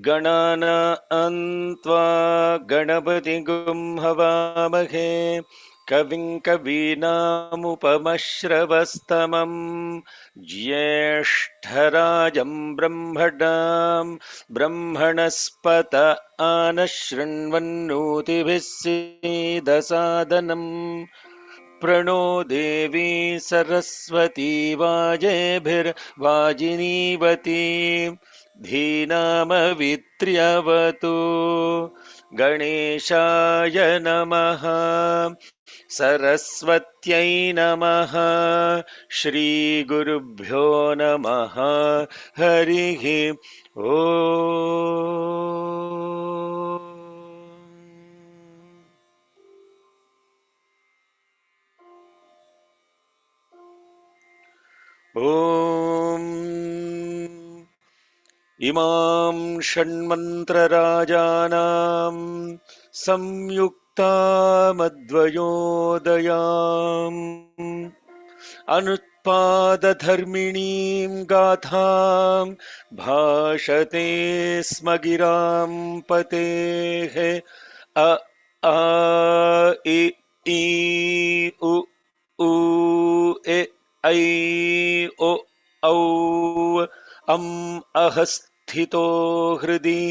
गणानान्त्वा गणपतिगुं हवामहे कविं कवीनामुपमश्रवस्तमं ज्येष्ठराजं ब्रह्मणस्पत आनशृण्वन्नोतिभिः सीदसादनम् प्रणो देवी सरस्वती वाजेभिर्वाजिनीवती धीनामवित्र्यवतु गणेशाय नमः सरस्वत्यै नमः श्रीगुरुभ्यो नमः हरिः ओम्। ॐ इमां षण्मन्त्रराजानां संयुक्तामद्वयोदयाम् अनुत्पादधर्मिणीं गाथां भाषते स्म गिरां पतेः अ आ इ ई उ ऊ ए ऐ ओ औ अम् अहस्थितो हृदि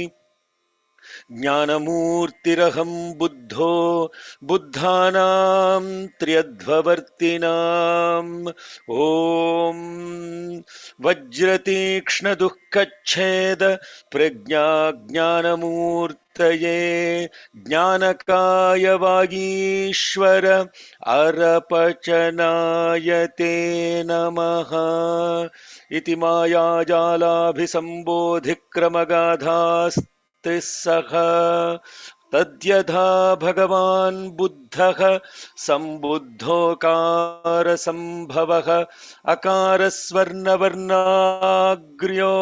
ज्ञानमूर्तिरहं बुद्धो बुद्धानां त्र्यध्ववर्तिनाम् ॐ वज्रतीक्ष्णदुःखच्छेद प्रज्ञाज्ञानमूर्तये ज्ञानकाय वागीश्वर अरपचनाय ते नमः इति मायाजालाभिसम्बोधिक्रमगाधास्तिस्सह तद्यथा भगवान् बुद्धः सम्बुद्धोऽकारसम्भवः अकारस्वर्णवर्णाग्र्यो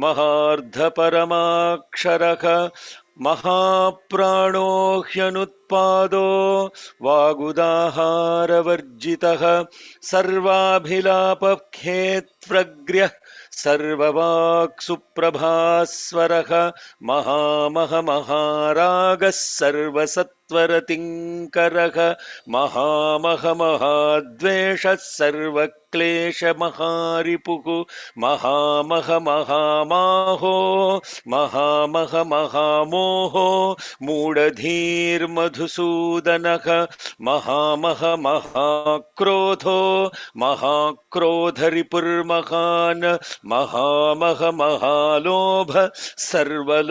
महार्धपरमाक्षरः महाप्राणो ह्यनुत्पादो वागुदाहारवर्जितः सर्वाभिलापखेत्प्रग्र्यः सर्ववाक्सुप्रभास्वरः महामहमहारागः सर्वसत्वरतिङ्करः महामहमहाद्वेषः सर्वक्लेशमहारिपुः महामहमहामाहो महामहमहामोहो मूढधीर्मधुसूदनः महामहमहाक्रोधो महाक्रोधरिपुर्महान् महामहमहालोभ सर्वलोभनिषूदनः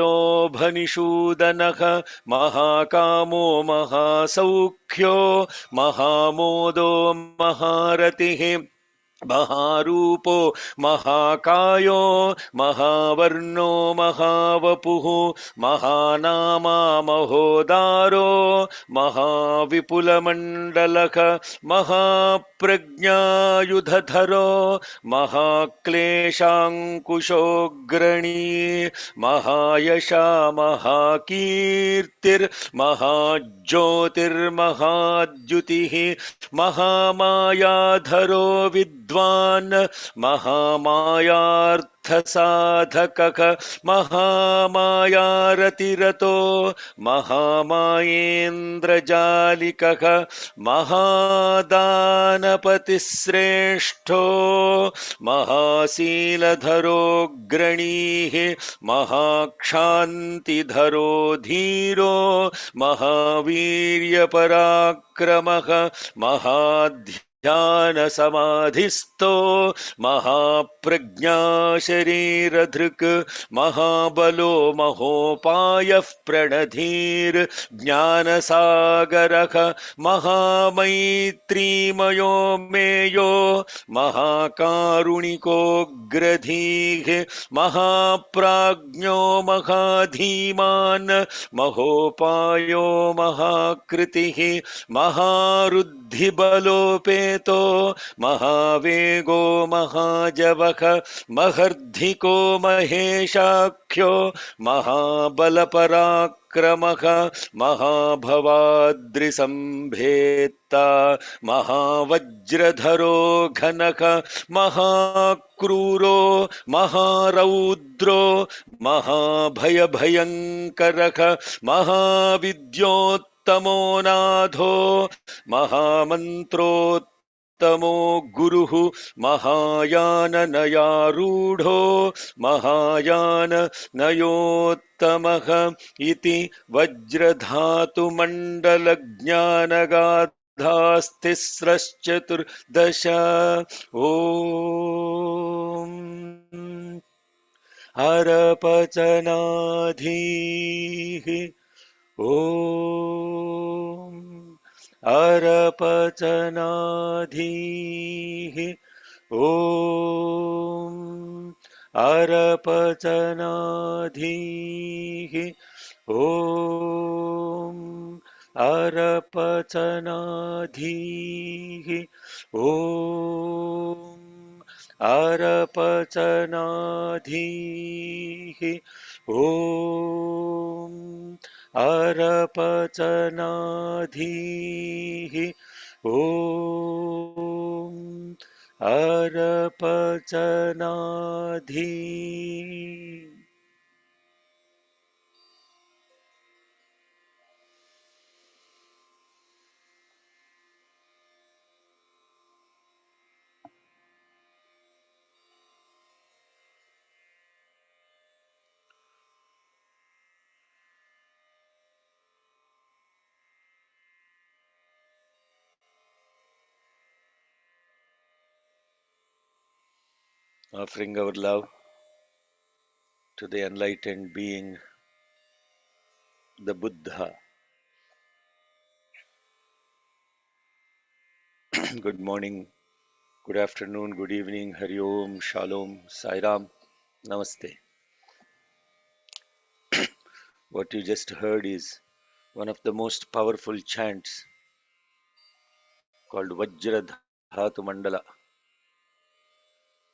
महाकामो महासौख्यो महामोदो महारतिः महारूपो महाकायो महावर्णो महावपुः महानामा महोदारो महाविपुलमण्डलः महाप्रज्ञायुधधरो महाक्लेशाङ्कुशोऽग्रणी महायशा महाकीर्तिर्महाज्योतिर्महाद्युतिः महामायाधरो विद्वान् महामायार्थसाधकः महामायारतिरतो महामायेन्द्रजालिकः महादानपतिश्रेष्ठो महाशीलधरोऽग्रणीः महाक्षान्तिधरो धीरो महावीर्यपराक्रमः महाध्यात्मविशारदः ध्यानसमाधिस्थो महाप्रज्ञा शरीरधृक् महाबलो महोपायः प्रणधीर्ज्ञानसागरः महामैत्रीमयो मेयो महाकारुणिकोऽग्रधीः महाप्राज्ञो महाधीमान् महोपायो महाकृतिः महारुद्धिबलोपेतो महावेगो महाजवः महर्धिको महेशाख्यो महाबलपराक्रमः महाभवाद्रिसम्भेत्ता महावज्रधरो घनः महाक्रूरो महारौद्रो महाभयभयङ्करः महाविद्योत्तमो नाथो महामन्त्रोत्तमो गुरुः महायाननयारूढो महायाननयोत्तमः इति वज्रधातुमण्डलज्ञानगाथास्तिस्रश्चतुर्दश ॐ हरपचनाधीः ॐ अरपचनाधीः ॐ अरपचनाधीः ॐ अरपचनाधीः ॐ अरपचनाधीः ॐ अरपचनाधीः ॐ अरपचनाधीः. Offering our love to the enlightened being, the Buddha. Good morning, good afternoon, good evening, Hari Om, Shalom, Sairam, Namaste. What you just heard is one of the most powerful chants called Vajra Dhatu Mandala.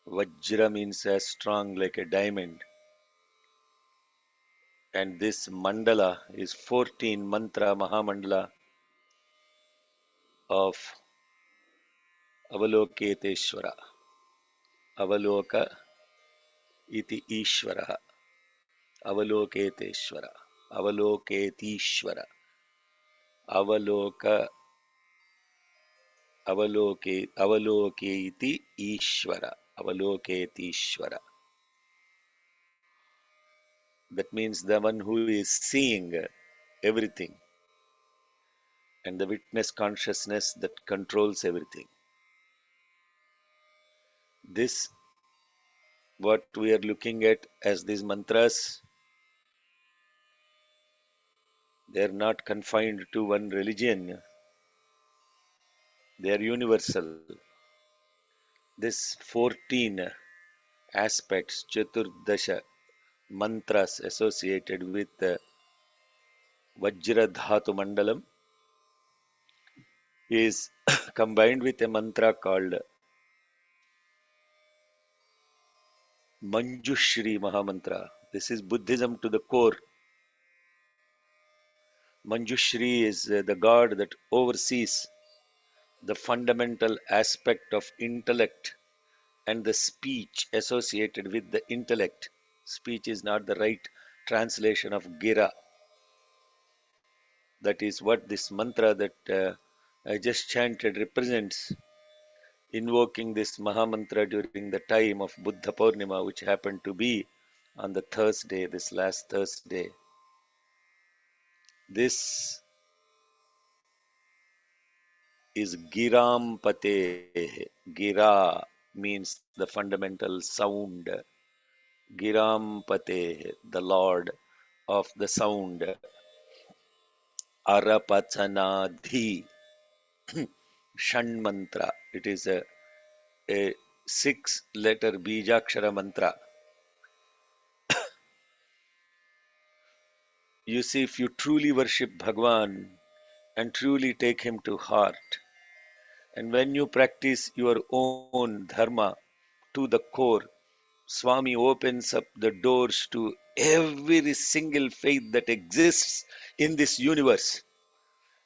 Vajra means as strong like a diamond. And this mandala is 14 mantra Mahamandala of Avaloketeshwara. Avaloka iti Ishvara. Avaloketeshwara. Avaloketishvara. Avaloka Avaloketi Ishvara. Avaloketishvara. That means the one who is seeing everything and the witness consciousness that controls everything. This, what we are looking at as these mantras, they are not confined to one religion, they are universal. This 14 aspects, Chaturdasha mantras associated with Vajra Dhatu Mandalam, is combined with a mantra called Manjushri Mahamantra. This is Buddhism to the core. Manjushri is the god that oversees the fundamental aspect of intellect and the speech associated with the intellect. Speech is not the right translation of Gira. That is what this mantra that I just chanted represents, invoking this Mahamantra during the time of Buddha Purnima, which happened to be on the Thursday, this last Thursday. This is Giram Pate. Gira means the fundamental sound. Giram Pate, the Lord of the sound. Arapachanadhi, Shan mantra. It is a 6 letter Bijakshara mantra. You see, if you truly worship Bhagwan and truly take him to heart, and when you practice your own dharma to the core, Swami opens up the doors to every single faith that exists in this universe.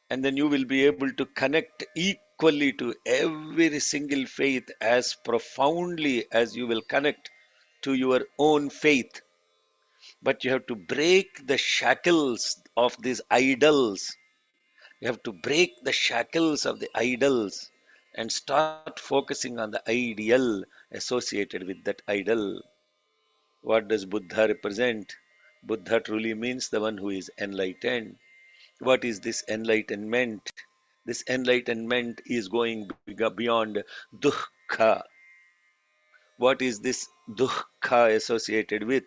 And then you will be able to connect equally to every single faith as profoundly as you will connect to your own faith. But you have to break the shackles of these idols. You have to break the shackles of the idols and start focusing on the ideal associated with that idol. What does Buddha represent? Buddha truly means the one who is enlightened. What is this enlightenment? This enlightenment is going beyond dukkha. What is this dukkha associated with?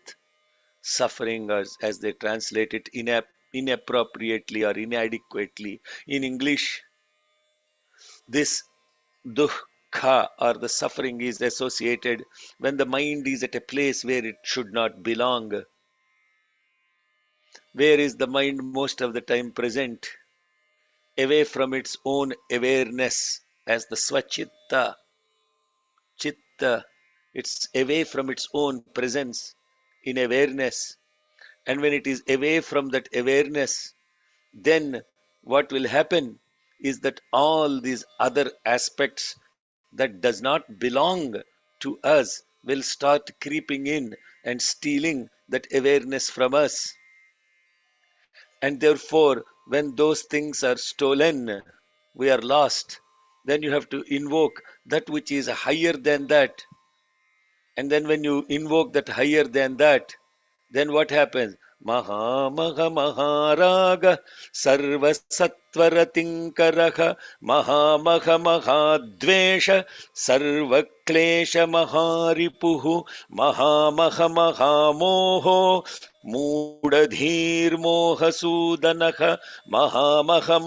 Suffering, as they translate it inappropriately or inadequately. In English, this dukkha or the suffering is associated when the mind is at a place where it should not belong. Where is the mind most of the time present? Away from its own awareness as the swachitta, chitta. It's away from its own presence in awareness. And when it is away from that awareness, then what will happen is that all these other aspects that does not belong to us will start creeping in and stealing that awareness from us. And therefore, when those things are stolen, we are lost. Then you have to invoke that which is higher than that. And then when you invoke that higher than that, then what happens? Maha Maha Maharaga Sarva Satvara Tinkaraha Maha Maha Mahadvesha Sarva Klesha Maharipuhu Maha Maha Mahamoho Mudadhir Moha Sudanaha Maha Maha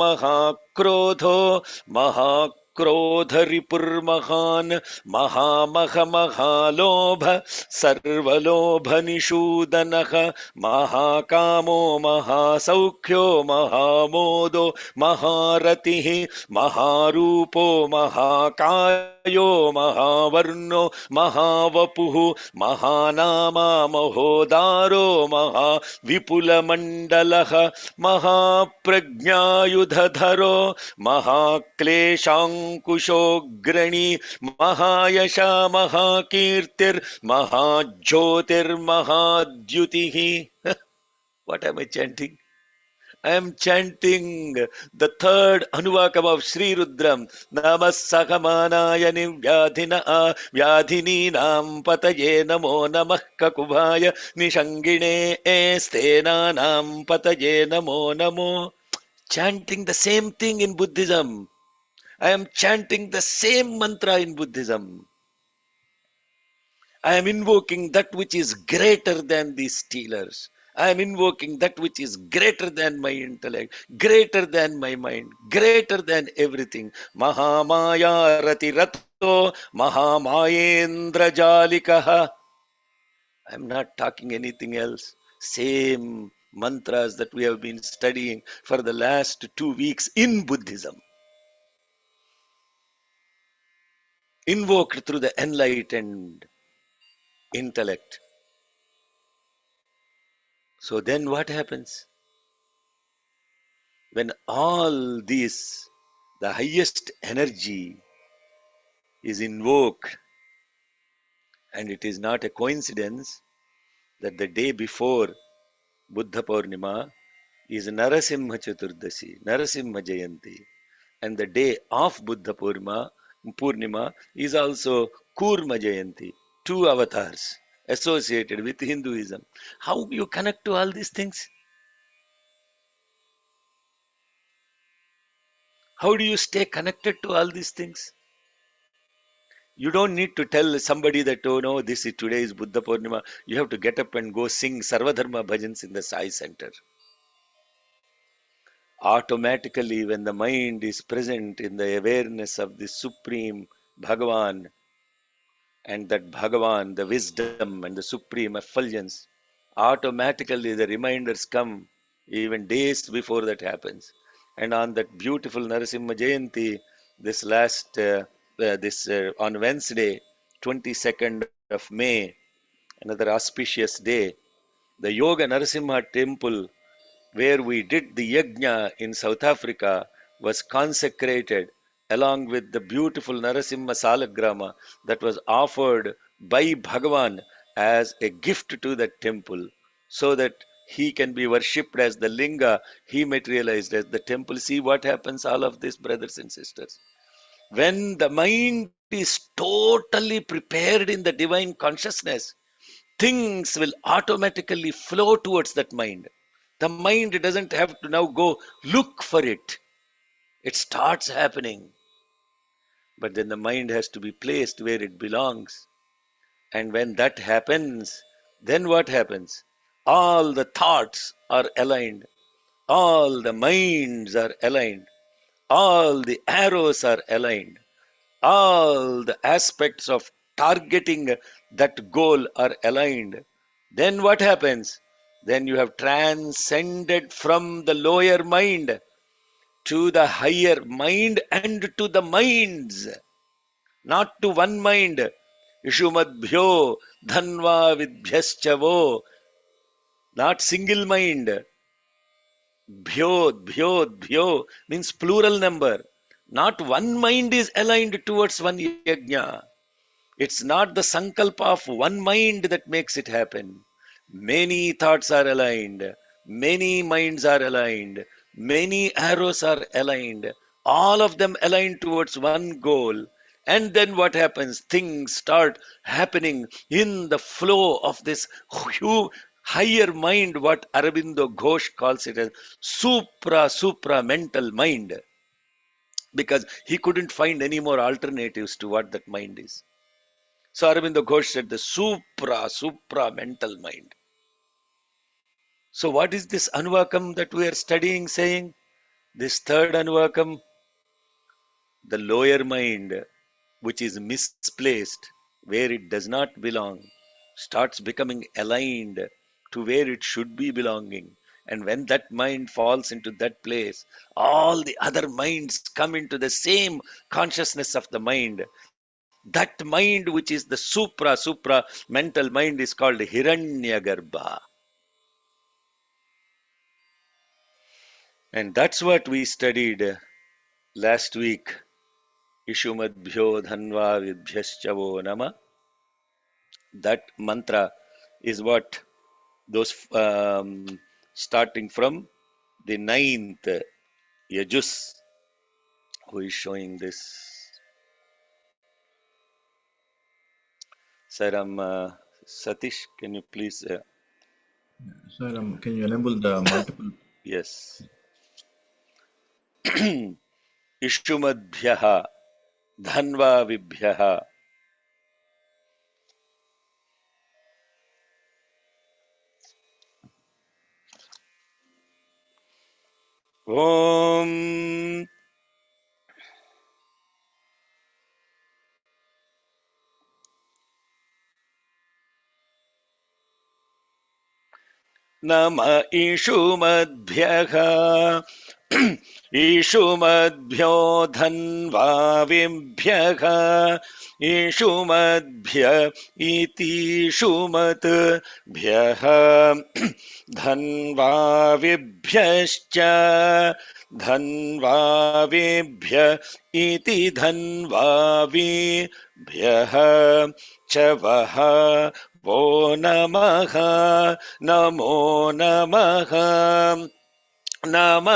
Mahakrodho Mahakrodharipurmahan Mahamaha Mahalobha Sarvalobhanishudanah Mahakamo Mahasaukhyo Mahamodo Maharatihi Maharupo Mahakayo Mahavarno Mahavapuhu Mahanama Mahodaro Maha Vipulamandalah Mahaprajnayudhadharo Mahakleshankushograni Mahayasha Mahakirtir Mahajyotir Mahadyutihi. What am I chanting? I am chanting the third Anuvakam of Sri Rudram. Namassakamanaya nivyadhina vyadhini nam pataye namo namah kakubhaya nishangine estena nam pataye namo namo. Chanting the same thing in Buddhism. I am chanting the same mantra in Buddhism. I am invoking that which is greater than these stealers. I am invoking that which is greater than my intellect, greater than my mind, greater than everything. Mahamaya Rati Rato Mahamayendra Jalikaha. I am not talking anything else. Same mantras that we have been studying for the last 2 weeks in Buddhism, invoked through the enlightened intellect. So then what happens? When all this, the highest energy is invoked, and it is not a coincidence that the day before Buddha Purnima is Narasimha Chaturdashi, Narasimha Jayanti, and the day of Buddha Purnima is also Kurma Jayanti, two avatars associated with Hinduism. How do you connect to all these things? How do you stay connected to all these things? You don't need to tell somebody that, oh no, this is today is Buddha Purnima. You have to get up and go sing Sarvadharma bhajans in the Sai Center. Automatically, when the mind is present in the awareness of the Supreme Bhagavan, and that Bhagavan, the wisdom and the supreme effulgence, automatically the reminders come even days before that happens. And on that beautiful Narasimha Jayanti, this last, on Wednesday, 22nd of May, another auspicious day, the Yoga Narasimha temple where we did the yajna in South Africa was consecrated along with the beautiful Narasimha Salagrama that was offered by Bhagavan as a gift to that temple so that he can be worshipped as the linga, he materialized as the temple. See what happens, all of this, brothers and sisters. When the mind is totally prepared in the divine consciousness, things will automatically flow towards that mind. The mind doesn't have to now go look for it. It starts happening. But then the mind has to be placed where it belongs. And when that happens, then what happens? All the thoughts are aligned. All the minds are aligned. All the arrows are aligned. All the aspects of targeting that goal are aligned. Then what happens? Then you have transcended from the lower mind to the higher mind and to the minds, not to one mind. Ishumadbhyo dhanva vidbhyaschavo, not single mind. Bhyo means plural number. Not one mind is aligned towards one yajna. It's not the sankalpa of one mind that makes it happen. Many thoughts are aligned, many minds are aligned, many arrows are aligned, all of them aligned towards one goal. And then what happens? Things start happening in the flow of this higher mind, what Arabindo Ghosh calls it as supra mental mind, because he couldn't find any more alternatives to what that mind is. So Aurobindo Ghosh said the supra mental mind. So what is this Anvakam that we are studying saying? This third Anvakam, the lower mind, which is misplaced where it does not belong, starts becoming aligned to where it should be belonging. And when that mind falls into that place, all the other minds come into the same consciousness of the mind. That mind, which is the supra mental mind, is called Hiranyagarbha. And that's what we studied last week. Ishumadbhyo dhanva vidbhyaschavo nama. That mantra is what those starting from the ninth Yajus. Who is showing this? Saram Satish, can you please? Sir, can you enable the multiple? Yes. Ishumadbhyaha dhanva vibhyaha. Om नम ईशुमद्भ्यः ईशुमद्भ्यो धन्वाविभ्यः ईशुमद्भ्य इतीशुमद्भ्यः धन्वाविभ्यश्च धन्वाविभ्य इति धन्वाविभ्यः च वः वो नमः नमो नमः नम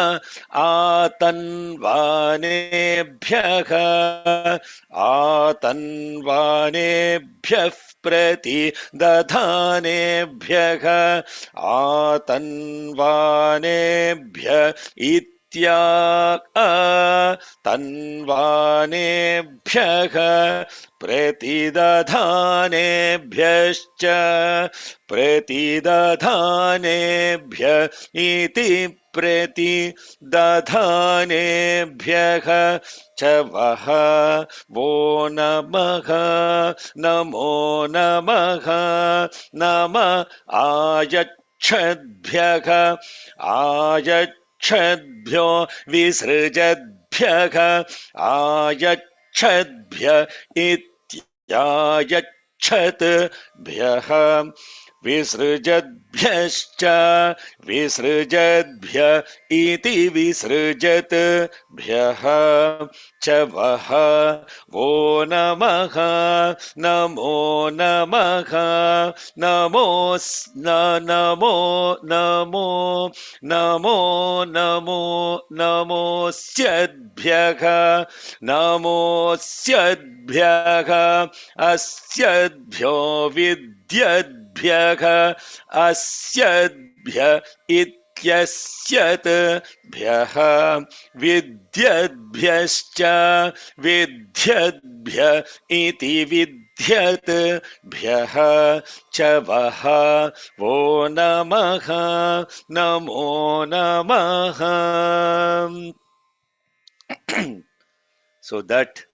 आतन्वानेभ्यः आतन्वानेभ्यः प्रति दधानेभ्यः आतन्वानेभ्य तन्वानेभ्यः प्रतिदधानेभ्यश्च प्रतिदधानेभ्य इति प्रतिदधानेभ्यः च वः वो नमः नमो नमः नम आयच्छद्भ्यः आयच्छद्भ्यो विसृजद्भ्यः आयच्छद्भ्य इत्यायच्छद्भ्यः विसृजद्भ्यश्च विसृजद्भ्य इति विसृजद्भ्यः च वः वो नमः नमो नमः नमो नमो नमो नमो नमोऽस्यद्भ्यः नमोऽस्यद्भ्यः अस्यद्भ्यो विद्यद्भ्यः अस्यद्भ्य इत्यस्यद्भ्यः विद्यद्भ्यश्च विद्यद्भ्य इति विद्यद्भ्यः च वः वो नमः नमो नमः. So that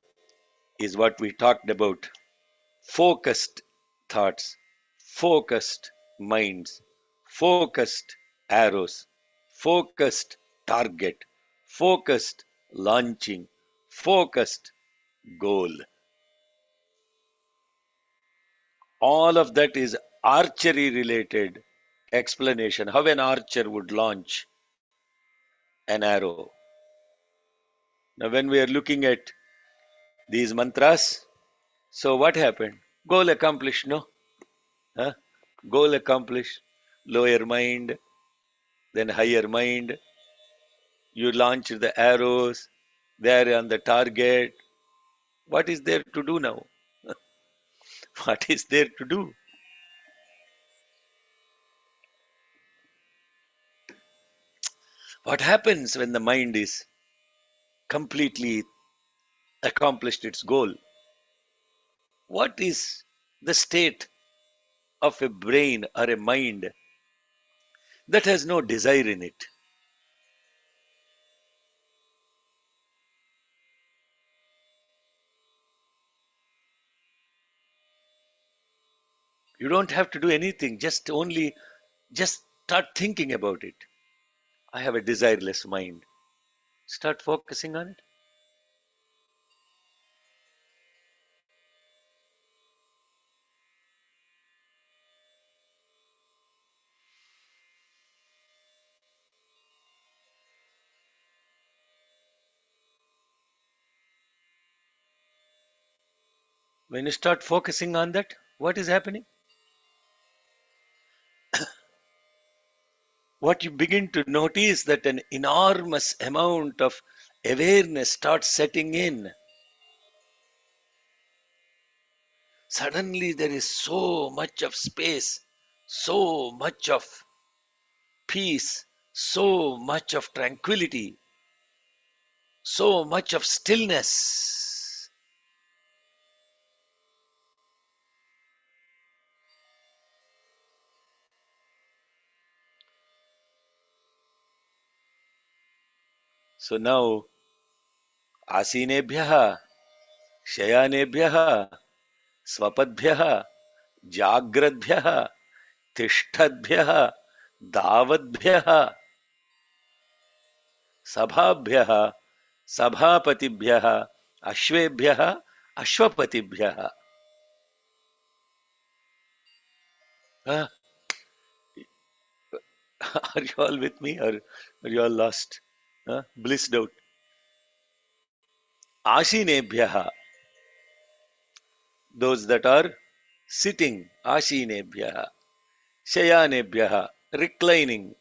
is what we talked about. Focused thoughts, focused minds, focused arrows, focused target, focused launching, focused goal. All of that is archery related explanation. How an archer would launch an arrow. Now, when we are looking at these mantras, so what happened? Goal accomplished, no? Huh? Goal accomplished. Lower mind, then higher mind. You launch the arrows, they are on the target. What is there to do now? What is there to do? What happens when the mind is completely accomplished its goal? What is the state of a brain or a mind that has no desire in it? You don't have to do anything, just start thinking about it. I have a desireless mind. Start focusing on it. When you start focusing on that, what is happening? What you begin to notice that an enormous amount of awareness starts setting in. Suddenly there is so much of space, so much of peace, so much of tranquility, so much of stillness. So now, आसीनेभ्यः शयानेभ्यः स्वपद्भ्यः जाग्रद्भ्यः तिष्ठद्भ्यः दावद्भ्यः सभाभ्यः सभापतिभ्यः अश्वेभ्यः अश्वपतिभ्यः. Are you all with me, or are you all lost? Blissed out. Ashinebhyaha, those that are sitting. Ashinebhyaha. Shayanebhyaha, reclining.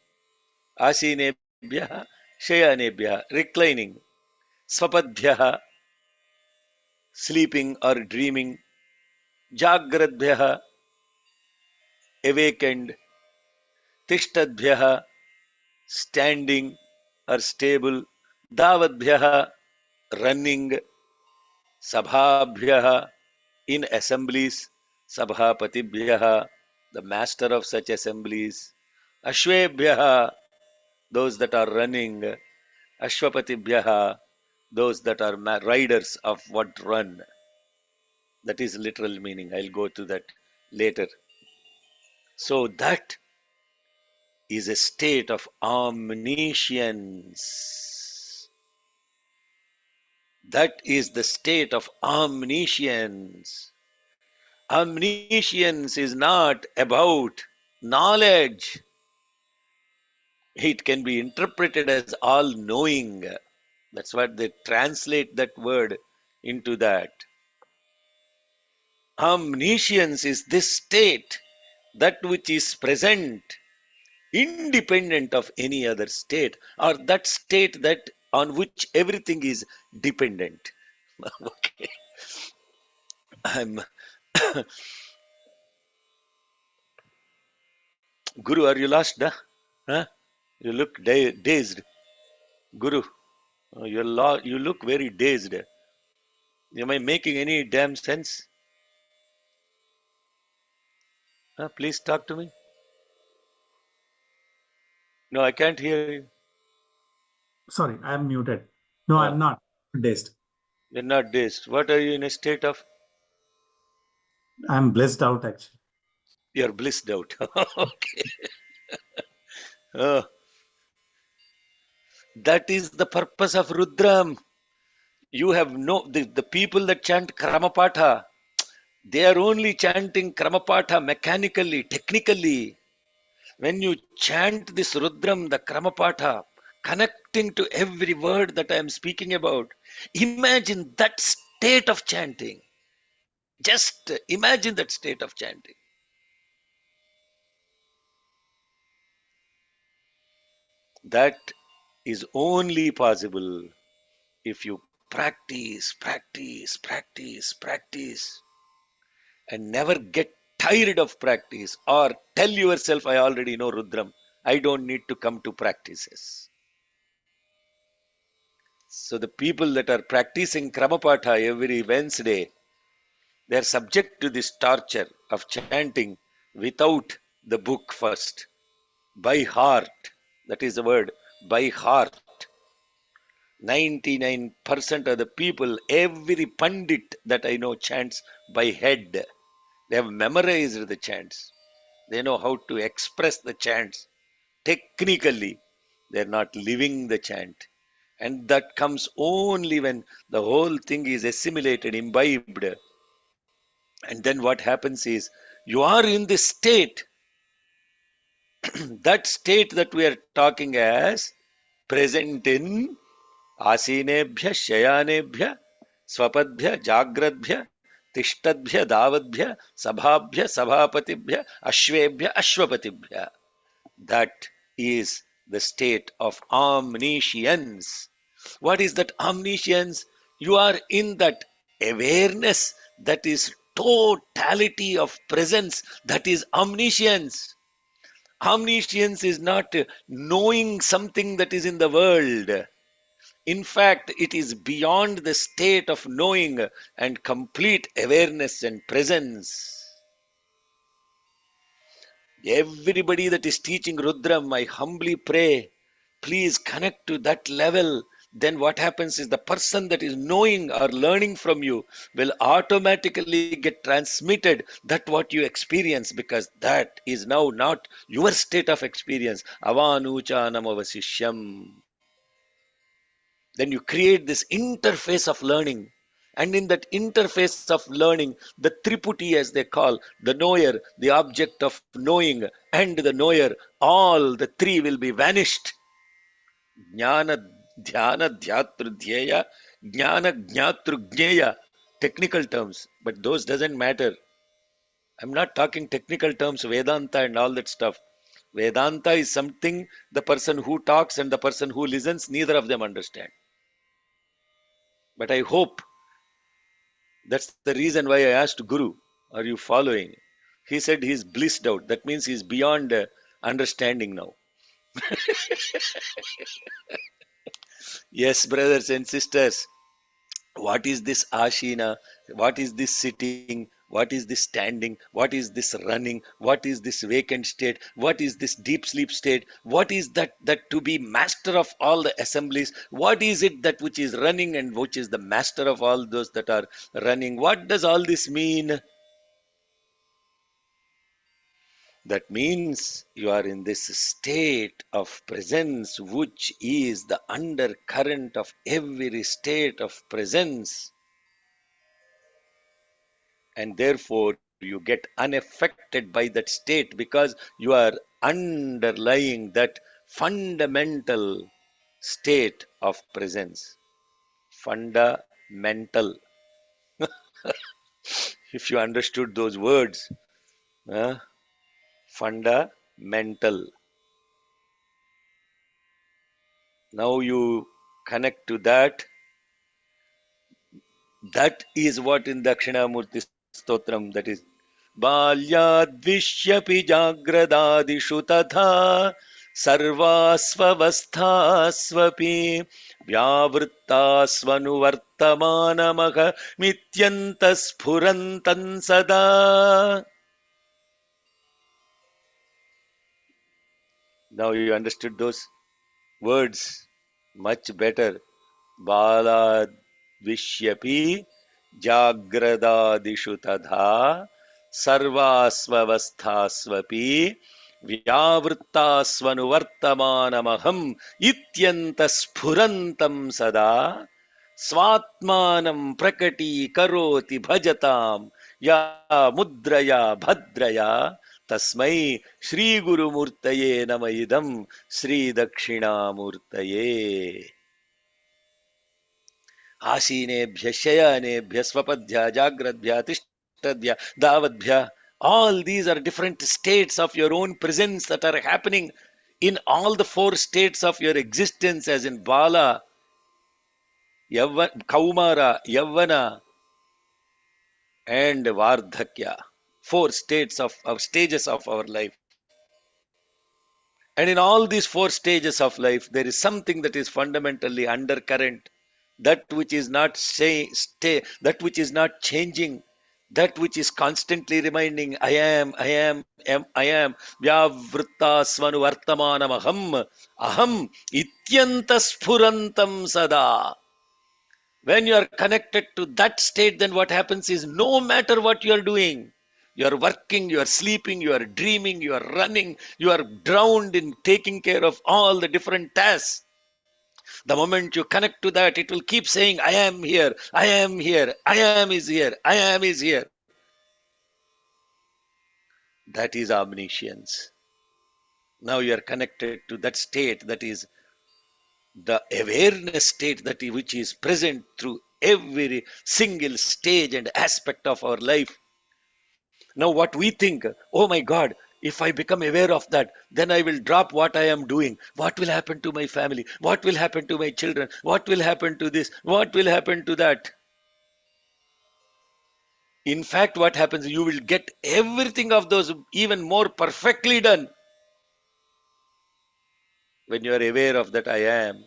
Ashinebhyaha, Shayanebhyaha, reclining. Swapadbhyaha, sleeping or dreaming. Jagradbhyaha, awakened. Tishtadbhyaha, standing. are stable. Davadbhyaha, running. Sabhabhyaha, in assemblies. Sabhapatibhyaha, the master of such assemblies. Ashwebhyaha, those that are running. Ashwapatibhyaha, those that are riders of what run. That is literal meaning. I'll go to that later. So that is a state of omniscience. That is the state of omniscience. Omniscience is not about knowledge. It can be interpreted as all knowing. That's what they translate that word into that. Omniscience is this state, that which is present, independent of any other state, or that state that on which everything is dependent. Okay. I'm Guru, are you lost? Huh? You look dazed. Guru, you look very dazed. Am I making any damn sense? Huh? Please talk to me. No, I can't hear you. Sorry, I am muted. No, Huh? I'm not dazed. You're not dazed. What are you in a state of? I'm blissed out actually. You're blissed out. Okay. Oh, that is the purpose of Rudram. You have the people that chant Kramapatha, they are only chanting Kramapatha mechanically, technically. When you chant this Rudram, the Kramapatha, connecting to every word that I am speaking about, imagine that state of chanting. Just imagine that state of chanting. That is only possible if you practice, practice, practice, practice, and never get tired of practice, or tell yourself, I already know Rudram. I don't need to come to practices. So the people that are practicing Kramapatha every Wednesday, they are subject to this torture of chanting without the book first, by heart. That is the word, by heart. 99% of the people, every Pandit that I know chants by head. They have memorized the chants. They know how to express the chants technically. They're not living the chant. And that comes only when the whole thing is assimilated, imbibed. And then what happens is, you are in this state, that state that we are talking as present in आसीनेभ्य शयानेभ्य स्वपद्भ्य जाग्रद्भ्य तिष्ठद्भ्य दावद्भ्य सभाभ्य सभापतिभ्य अश्वेभ्य अश्वपतिभ्य. That is the state of omniscience. What is that omniscience? You are in that awareness, that is totality of presence, that is omniscience. Omniscience is not knowing something that is in the world. In fact, it is beyond the state of knowing and complete awareness and presence. Everybody that is teaching Rudram, I humbly pray, please connect to that level. Then what happens is, the person that is knowing or learning from you will automatically get transmitted that what you experience, because that is now not your state of experience. Avanuchanam avasishyam. Then you create this interface of learning. And in that interface of learning, the triputi, as they call, the knower, the object of knowing, and the knower, all the three will be vanished. Jnana, dhyana, dhyatru, dhyeya, jnana, jnatru, jneya. Technical terms, but those doesn't matter. I'm not talking technical terms, Vedanta and all that stuff. Vedanta is something the person who talks and the person who listens, neither of them understand. But I hope that's the reason why I asked Guru, are you following? He said he's blissed out. That means he's beyond understanding now. Yes, brothers and sisters, what is this ashina? What is this sitting? What is this standing? What is this running? What is this vacant state? What is this deep sleep state? What is that to be master of all the assemblies? What is it that which is running and which is the master of all those that are running? What does all this mean? That means you are in this state of presence, which is the undercurrent of every state of presence, and therefore you get unaffected by that state because you are underlying that fundamental state of presence. Fundamental. If you understood those words, uh, fundamental. Now you connect to that. That is what in Dakshinamurti Stotram, that is बाल्याद्विष्यपि जाग्रदादिषु तथा सर्वास्वस्थास्वपि व्यावृत्तास्वनुवर्तमानमहमित्यन्तः सदा. Now you understood those words much better. बालाद्विष्यपि जाग्रदादिषु तथा सर्वास्वस्थास्वपि व्यावृत्तास्वनुवर्तमानमहम् इत्यन्तस्फुरन्तं सदा स्वात्मानं प्रकटीकरोति भजतां या मुद्रया भद्रया तस्मै श्रीगुरुमूर्तये नम इदं श्रीदक्षिणामूर्तये. आसीनेभ्य शयानेभ्य स्वपद्भ्य जाग्रद्भ्य तिष्ठद्भ्य दावद्भ्य. All these are different states of your own presence that are happening in all the four states of your existence, as in Bala, Kaumara, Yavana, and Vardhakya. Four states of stages of our life. And in all these four stages of life, there is something that is fundamentally undercurrent, that which is not that which is not changing, that which is constantly reminding, I am, vyavritta svanu vartamanam aham, ityanta sphurantam sada. When you are connected to that state, then what happens is no matter what you are doing, you are working, you are sleeping, you are dreaming, you are running, you are drowned in taking care of all the different tasks. The moment you connect to that, it will keep saying, I am here, I am here, I am is here, I am is here. That is omniscience. Now you are connected to that state, that is the awareness state, which is present through every single stage and aspect of our life. Now what we think, oh my God, if I become aware of that, then I will drop what I am doing. What will happen to my family? What will happen to my children? What will happen to this? What will happen to that? In fact, what happens, you will get everything of those even more perfectly done when you are aware of that I am,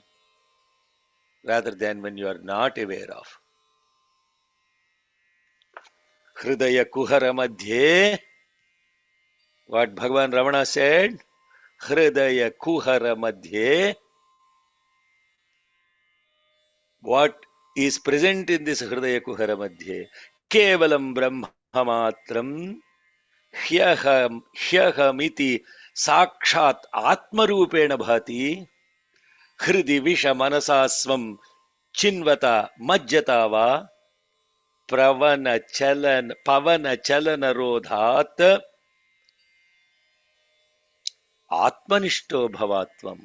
rather than when you are not aware of. Hridaya kuhara madhye, what Bhagavan Ramana said, Hridaya kuhara madhye, what is present in this Hridaya kuhara madhye, kevalam brahmamatram hyahamiti sakshat atmarupena bhati hridi visha manasasvam चिन्वता मज्जता वा पवन चलन रोधात आत्मनिष्ठो भवात्वम.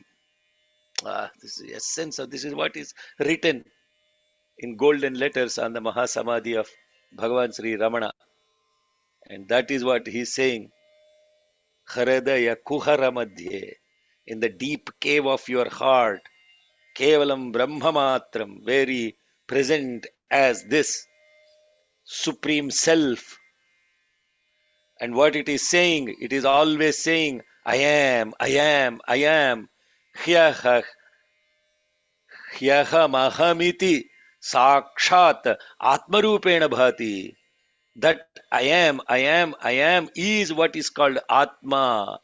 This is the essence of this is what is written in golden letters on the Mahasamadhi of Bhagavan Sri Ramana. And that is what he is saying. Hridaya kuhara madhye, in the deep cave of your heart, kevalam brahmamatram, very present as this supreme self. And what it is saying, it is always saying, I am, I am, I am. Hyahamaham sakshat atmarupena bhati. That I am is what is called Atma.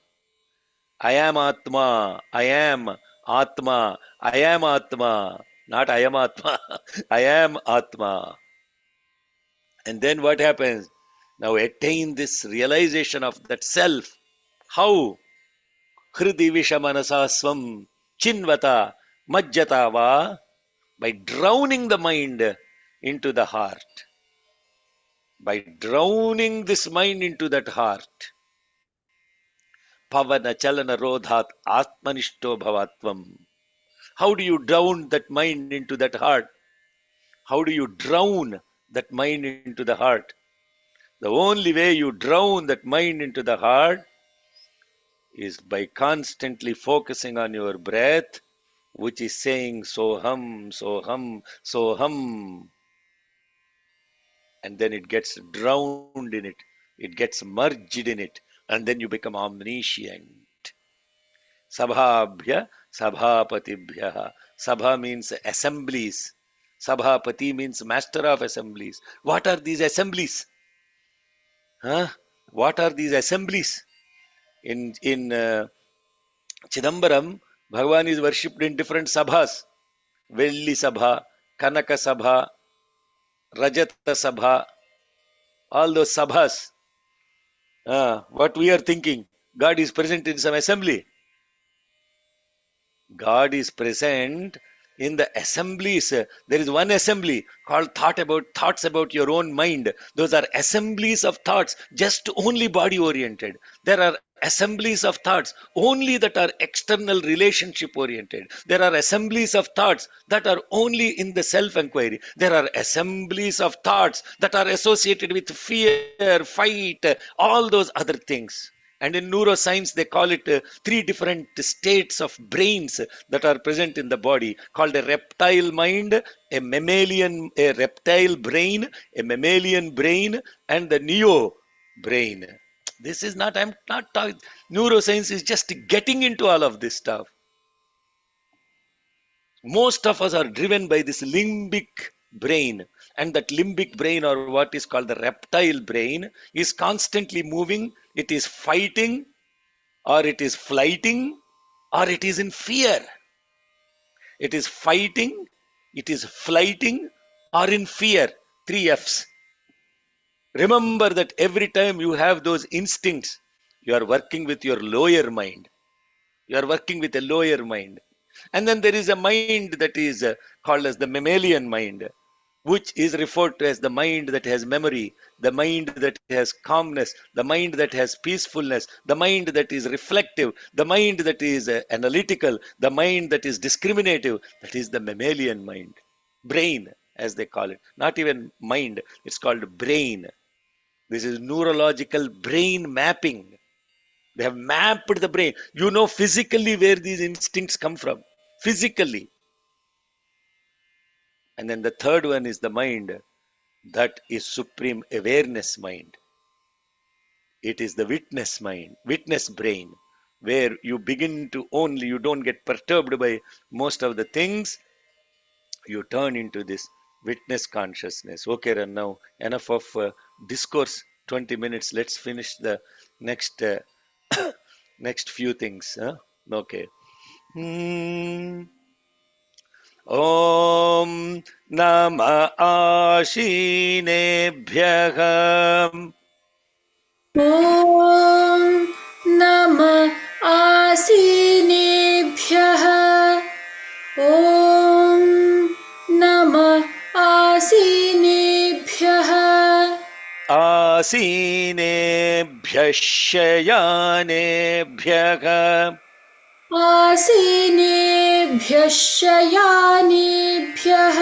I am Atma. I am Atma. I am Atma. Not I am Atma. I am Atma. And then what happens? Now attain this realization of that self. How? Hridi vishamanasasvam chinvata majjata va. By drowning the mind into the heart. By drowning this mind into that heart. Pavana chalana rodhat atmanishto bhavatvam. How do you drown that mind into that heart? How do you drown that mind into the heart? The only way you drown that mind into the heart is by constantly focusing on your breath, which is saying soham, soham, soham. And then it gets drowned in it, it gets merged in it, and then you become omniscient. Sabhabhya, Sabhapatibhya. Sabha means assemblies. Sabhapati means master of assemblies. What are these assemblies? Huh? What are these assemblies? In Chidambaram, Bhagavan is worshipped in different sabhas. Velli Sabha, Kanaka Sabha, Rajata Sabha, all those sabhas. What we are thinking, God is present in some assembly. God is present in the assemblies. There is one assembly called thoughts about your own mind. Those are assemblies of thoughts, just only body oriented. There are assemblies of thoughts only that are external relationship oriented. There are assemblies of thoughts that are only in the self inquiry. There are assemblies of thoughts that are associated with fear, fight, all those other things. And in neuroscience, they call it three different states of brains that are present in the body, called a reptile mind, a reptile brain, a mammalian brain, and the neo brain. This is not, I'm not talking, neuroscience is just getting into all of this stuff. Most of us are driven by this limbic brain, and that limbic brain, or what is called the reptile brain, is constantly moving. It is fighting, or it is flighting, or it is in fear. It is fighting, it is flighting, or in fear. Three F's. Remember that every time you have those instincts, you are working with your lower mind. You are working with a lower mind. And then there is a mind that is called as the mammalian mind, which is referred to as the mind that has memory, the mind that has calmness, the mind that has peacefulness, the mind that is reflective, the mind that is analytical, the mind that is discriminative. That is the mammalian mind. Brain, as they call it. Not even mind, it's called brain. This is neurological brain mapping. They have mapped the brain. You know physically where these instincts come from. Physically. And then the third one is the mind that is supreme awareness mind. It is the witness mind, witness brain, where you begin to only, you don't get perturbed by most of the things, you turn into this witness consciousness. Okay, and now enough of discourse. 20 minutes. Let's finish the next next few things. Huh? Okay. Hmm. ॐ नम आशीनेभ्यः ॐ नमः आसीनेभ्यः ॐ नमः आसीनेभ्यः आसीनेभ्यः शयानेभ्यः आसीनेभ्यः शयानेभ्यः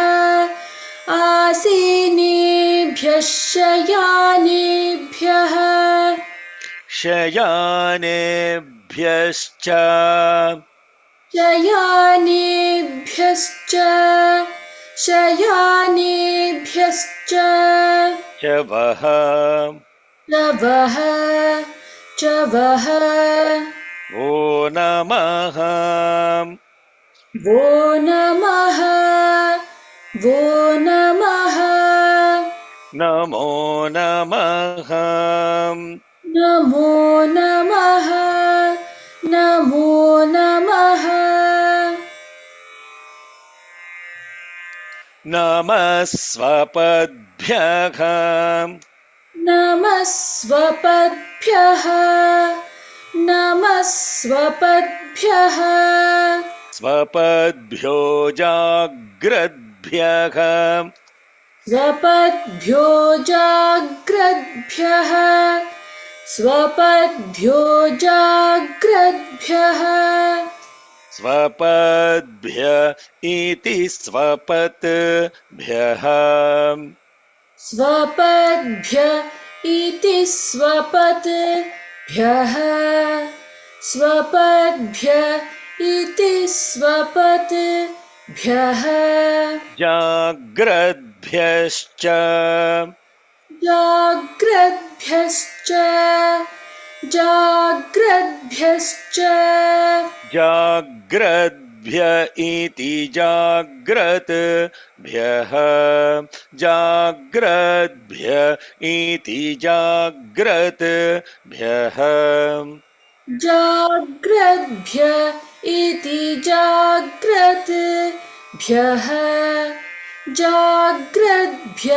आसीनेभ्यः शयानेभ्यः शयानेभ्यश्च शयानेभ्यश्च शयानेभ्यश्च शवः नवः च वः वो नमः वो नमः वो नमः नमो नमः नमो नमः नमो नमः नमः स्वपद्भ्यः नमः स्वपद्भ्यः नमः स्वपद्भ्यः स्वपद्भ्यो जाग्रद्भ्यः स्वपद्भ्यो जाग्रद्भ्यः स्वपद्भ्यो जाग्रद्भ्यः स्वपद्भ्य इति स्वपत्भ्यः स्वपद्भ्य इति स्वपद्भ्यः स्वपद्भ्य इति स्वपद्भ्यः जाग्रद्भ्यश्च जाग्रद्भ्यश्च जाग्रद्भ्यश्च जाग्रद्भ्य इति जाग्रद्भ्यः जाग्रद्भ्य इति जाग्रद्भ्यः जाग्रद्भ्य इति जाग्रद्भ्यः जाग्रद्भ्य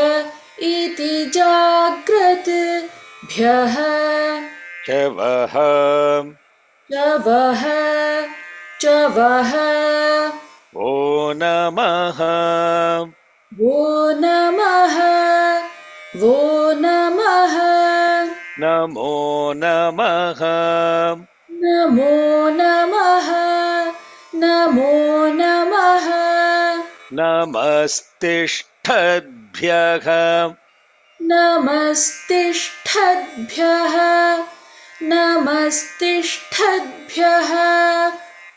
इति जाग्रद्भ्यः शवः चवः चवः वो नमः वो नमः वो नमः नमो नमः नमो नमः नमो नमः नमस्तिष्ठद्भ्यः नमस्तिष्ठद्भ्यः नमस्तिष्ठद्भ्यः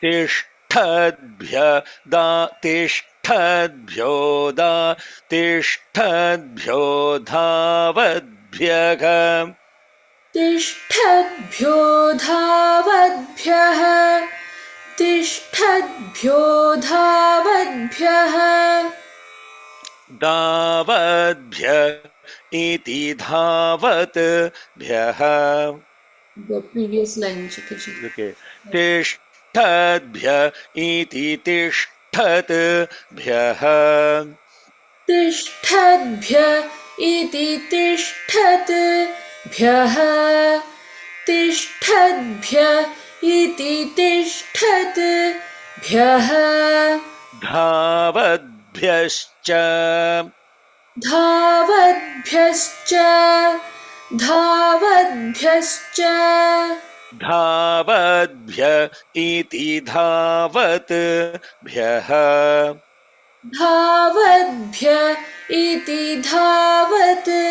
तिष्ठद्भ्य तिष्ठद्भ्यो तिष्ठद्भ्यो धावद्भ्यः तिष्ठद्भ्यो धावद्भ्यः तिष्ठद्भ्यो धावद्भ्यः धावद्भ्य इति धावद्भ्यः The previous line, Chikaji. Okay. तिष्ठद्भ्य इति तिष्ठद्भ्यः तिष्ठद्भ्य इति तिष्ठद्भ्यः तिष्ठद्भ्य इति तिष्ठद्भ्यः धावद्भ्यश्च धावद्भ्यश्च धावद्भ्यश्च धावद्भ्य इति धावद्भ्यः धावद्भ्य इति धावद्भ्यः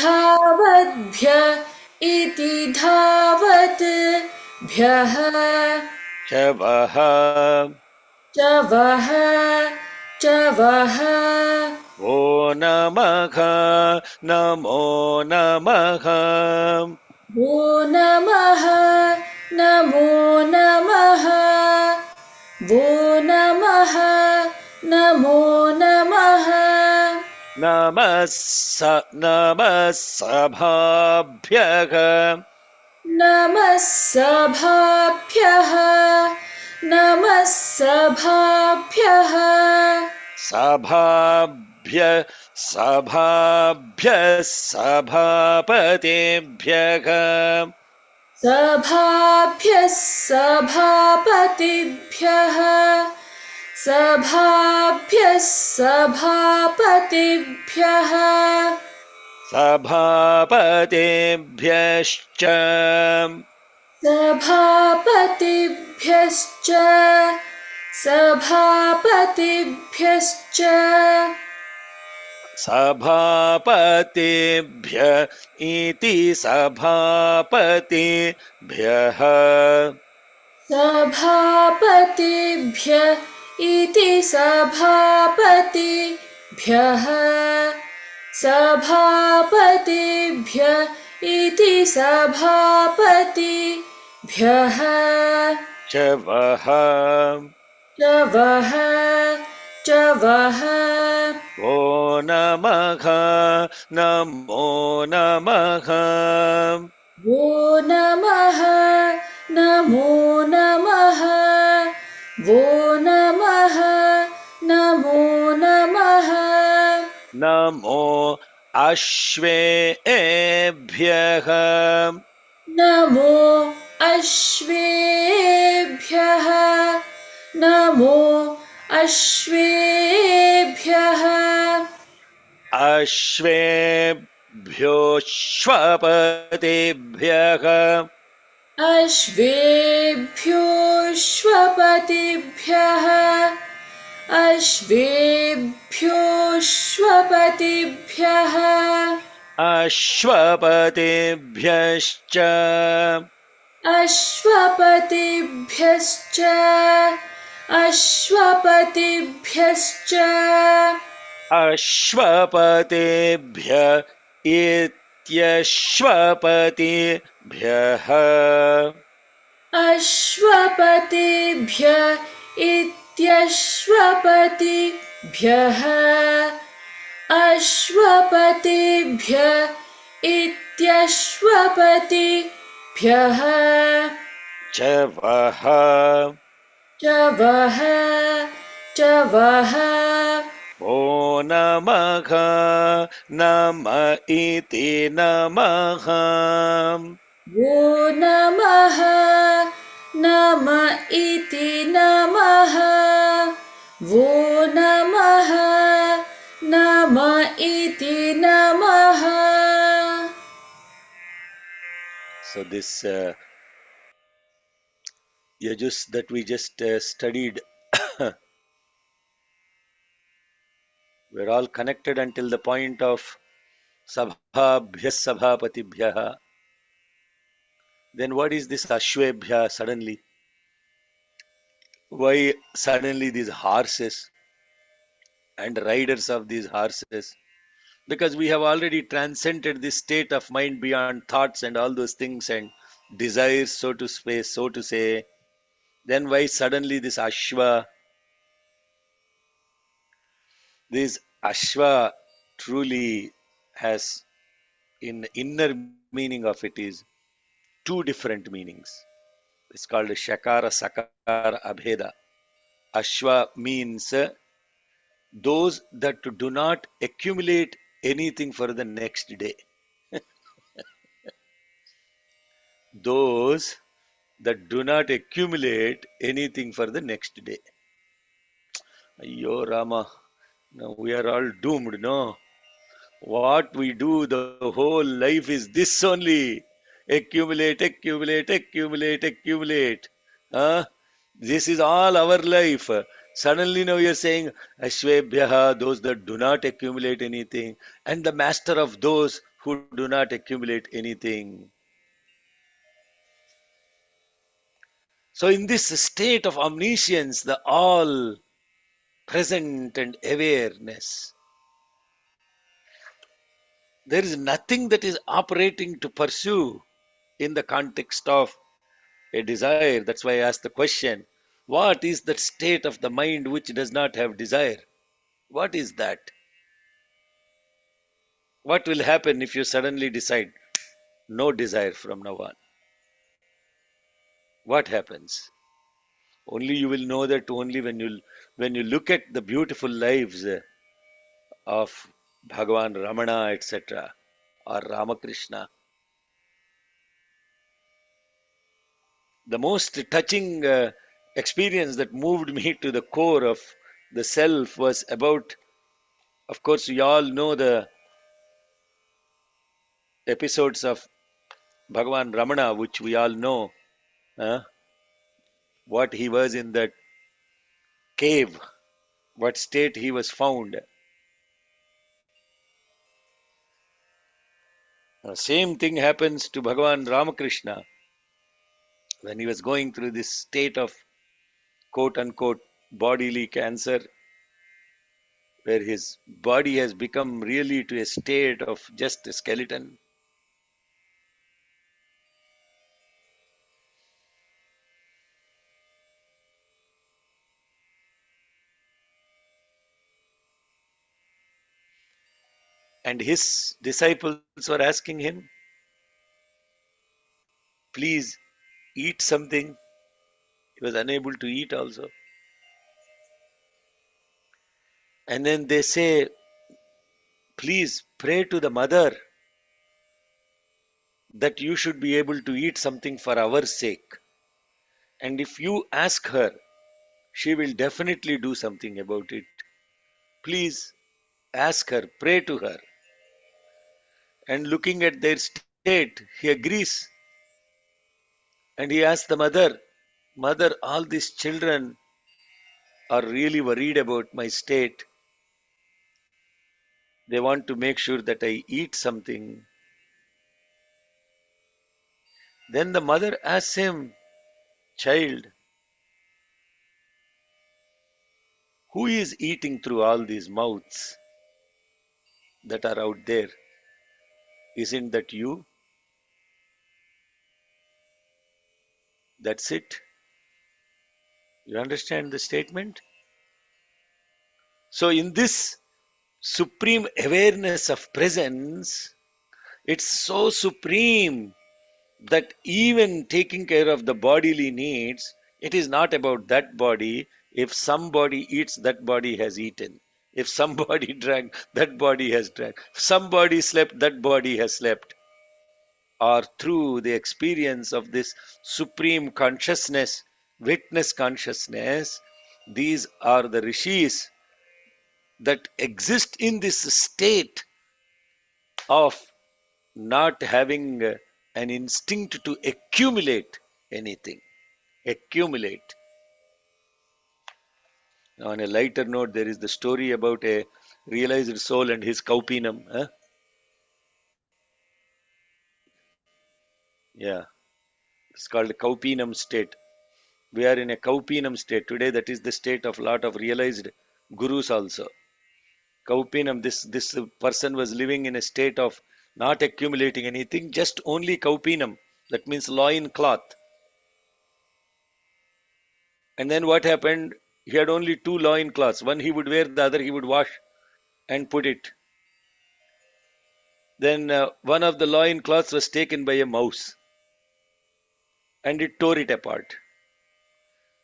धावद्भ्य इति धावद्भ्यः शवः चवः चवः वो नमः नमो नमः वो नमः नमो नमः वो नमः नमो नमः नमः सभाभ्यः नमः सभाभ्यः नमः सभाभ्यः सभाभ्य सभापतेभ्यः सभाभ्यः सभापतिभ्यः सभाभ्यः सभापतिभ्यः सभापतेभ्यश्च सभापतिभ्यश्च सभापतिभ्यश्च सभापतिभ्य इति सभापतिभ्यः सभापतिभ्य इति सभापतिभ्यः सभापतिभ्य इति सभापतिभ्यः Chavaha. Chavaha. Chavaha. O Namaha. Namo Namaha. Wo Namaha. Namo Namaha. Wo Namaha. Namo Namaha. Namo Ashvebhyaha. Namo Ashvebhyaha. Namo Ashvebhyaha. Ashvebhyoshvapatebhyaha. Ashvebhyo Shvapatibhyaha. Ashvebhyo Shvapatibhyaha. Ashvapatebhyascha. Ashvapatibhyascha. Ashvapatibhyascha. Ashvapatebhya ityashvapatebhyaha. Ashvapatibhya ityashvapatibhyaha. Ashvapatibhya ityashvapatibhyaha. Chavaha. Chavaha. Chavaha. O Namaha. Nama iti Namaha. Wo Namaha. Nama iti Namaha. Wo Namaha. Nama iti Namaha. So this Yajus that we just studied, we're all connected until the point of Sabhabhyas Sabhapatibhyaha. Then what is this Ashwebhya suddenly? Why suddenly these horses and riders of these horses? Because we have already transcended this state of mind beyond thoughts and all those things and desires, so to say. Then why suddenly this Ashwa? This Ashwa truly has, in inner meaning of it, is two different meanings. It's called Shakara Sakara Abheda. Ashwa means those that do not accumulate anything for the next day. Those that do not accumulate anything for the next day. Ayyo Rama, now we are all doomed, no? What we do the whole life is this only. Accumulate, accumulate, accumulate, accumulate. Huh? This is all our life. Suddenly now you're saying Ashwebhyaha, those that do not accumulate anything, and the master of those who do not accumulate anything. So in this state of omniscience, the all present and awareness, there is nothing that is operating to pursue in the context of a desire. That's why I asked the question, what is that state of the mind which does not have desire? What is that? What will happen if you suddenly decide no desire from now on? What happens? Only you will know that only when you look at the beautiful lives of Bhagavan Ramana, etc., or Ramakrishna. The most touching experience that moved me to the core of the self was about, of course, we all know the episodes of Bhagavan Ramana, which we all know, uh, what he was in that cave, what state he was found. Same thing happens to Bhagavan Ramakrishna when he was going through this state of quote unquote bodily cancer, where his body has become really to a state of just a skeleton. And his disciples were asking him, please eat something. He was unable to eat also. And then they say, please pray to the mother that you should be able to eat something for our sake. And if you ask her, she will definitely do something about it. Please ask her, pray to her. And looking at their state, he agrees. And he asks the mother, Mother, all these children are really worried about my state. They want to make sure that I eat something. Then the mother asks him, Child, who is eating through all these mouths that are out there? Isn't that you? That's it. You understand the statement? So, in this supreme awareness of presence, it's so supreme that even taking care of the bodily needs, it is not about that body. If somebody eats, that body has eaten. If somebody drank, that body has drank. If somebody slept, that body has slept. Or through the experience of this supreme consciousness, witness consciousness, these are the rishis that exist in this state of not having an instinct to accumulate anything. Accumulate. On a lighter note, there is the story about a realized soul and his kaupinam. Huh? Yeah, it's called kaupinam state. We are in a kaupinam state today. That is the state of lot of realized gurus also. Kaupinam, this person was living in a state of not accumulating anything, just only kaupinam. That means loin cloth. And then what happened? He had only two loin cloths. One he would wear, the other he would wash and put it. Then one of the loin cloths was taken by a mouse and it tore it apart.